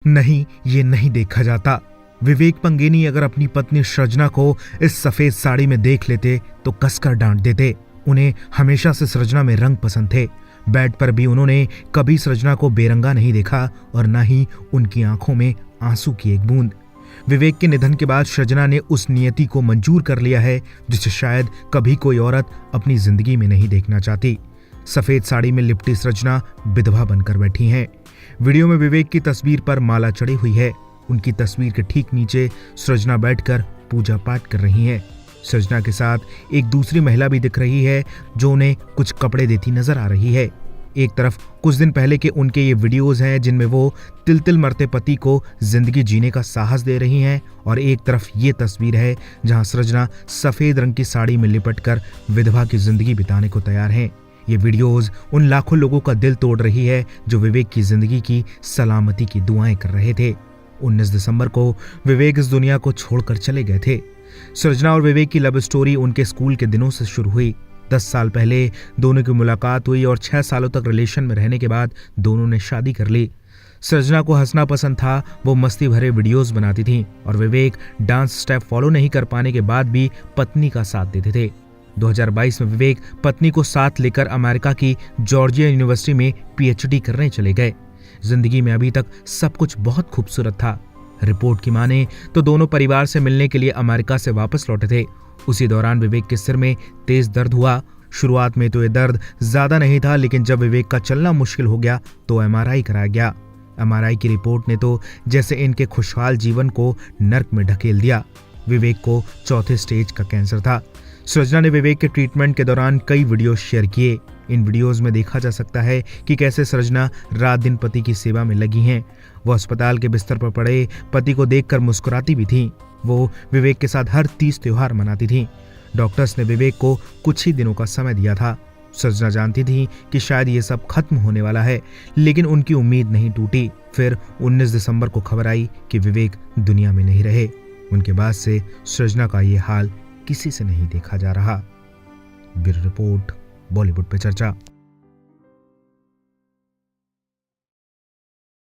नहीं, ये नहीं देखा जाता। विवेक पंगेनी अगर अपनी पत्नी सृजना को इस सफेद साड़ी में देख लेते तो कसकर डांट देते। उन्हें हमेशा से सृजना में रंग पसंद थे। बेड पर भी उन्होंने कभी सृजना को बेरंगा नहीं देखा और न ही उनकी आंखों में आंसू की एक बूंद। विवेक के निधन के बाद सृजना ने उस नियति को मंजूर कर लिया है जिसे शायद कभी कोई औरत अपनी जिंदगी में नहीं देखना चाहती। सफेद साड़ी में लिपटी सृजना विधवा बनकर बैठी हैं। वीडियो में विवेक की तस्वीर पर माला चढ़ी हुई है। उनकी तस्वीर के ठीक नीचे सृजना बैठकर पूजा पाठ कर रही हैं। सृजना के साथ एक दूसरी महिला भी दिख रही है जो उन्हें कुछ कपड़े देती नजर आ रही है। एक तरफ कुछ दिन पहले के उनके ये वीडियोस हैं जिनमें वो तिल तिल मरते पति को जिंदगी जीने का साहस दे रही हैं, और एक तरफ ये तस्वीर है जहां सृजना सफेद रंग की साड़ी में लिपटकर विधवा की जिंदगी बिताने को तैयार हैं। ये वीडियोस उन लाखों लोगों का दिल तोड़ रही है जो विवेक की जिंदगी की सलामती की दुआएं कर रहे थे। 19 दिसंबर को विवेक इस दुनिया को छोड़कर चले गए थे। सृजना और विवेक की लव स्टोरी उनके स्कूल के दिनों से शुरू हुई। 10 साल पहले दोनों की मुलाकात हुई और 6 सालों तक रिलेशन में रहने के बाद दोनों ने शादी कर ली। सृजना को हंसना पसंद था, वो मस्ती भरे वीडियोस बनाती थी और विवेक डांस स्टेप फॉलो नहीं कर पाने के बाद भी पत्नी का साथ देते थे। 2022 में विवेक पत्नी को साथ लेकर अमेरिका की जॉर्जिया यूनिवर्सिटी में पीएचडी करने चले गए। जिंदगी में अभी तक सब कुछ बहुत खूबसूरत था। रिपोर्ट की माने तो दोनों परिवार से मिलने के लिए अमेरिका से वापस लौटे थे। उसी दौरान विवेक के सिर में तेज दर्द हुआ। शुरुआत में तो ये दर्द ज्यादा नहीं था, लेकिन जब विवेक का चलना मुश्किल हो गया तो एमआरआई कराया गया। एमआरआई की रिपोर्ट ने तो जैसे इनके खुशहाल जीवन को नर्क में ढकेल दिया। विवेक को 4थे स्टेज का कैंसर था। सृजना ने विवेक के ट्रीटमेंट के दौरान कई वीडियो शेयर किए। इन वीडियोस में देखा जा सकता है कि कैसे सृजना रात दिन पति की सेवा में लगी हैं। वो अस्पताल के बिस्तर पर पड़े पति को देखकर मुस्कुराती भी थी। वो विवेक के साथ हर 30 त्योहार मनाती थी। डॉक्टर्स ने विवेक को कुछ ही दिनों का समय दिया था। सृजना जानती थी कि शायद ये सब खत्म होने वाला है, लेकिन उनकी उम्मीद नहीं टूटी। फिर 19 दिसंबर को खबर आई कि विवेक दुनिया में नहीं रहे। उनके बाद से सृजना का ये हाल किसी से नहीं देखा जा रहा। ब्यूरो रिपोर्ट, बॉलीवुड पे चर्चा।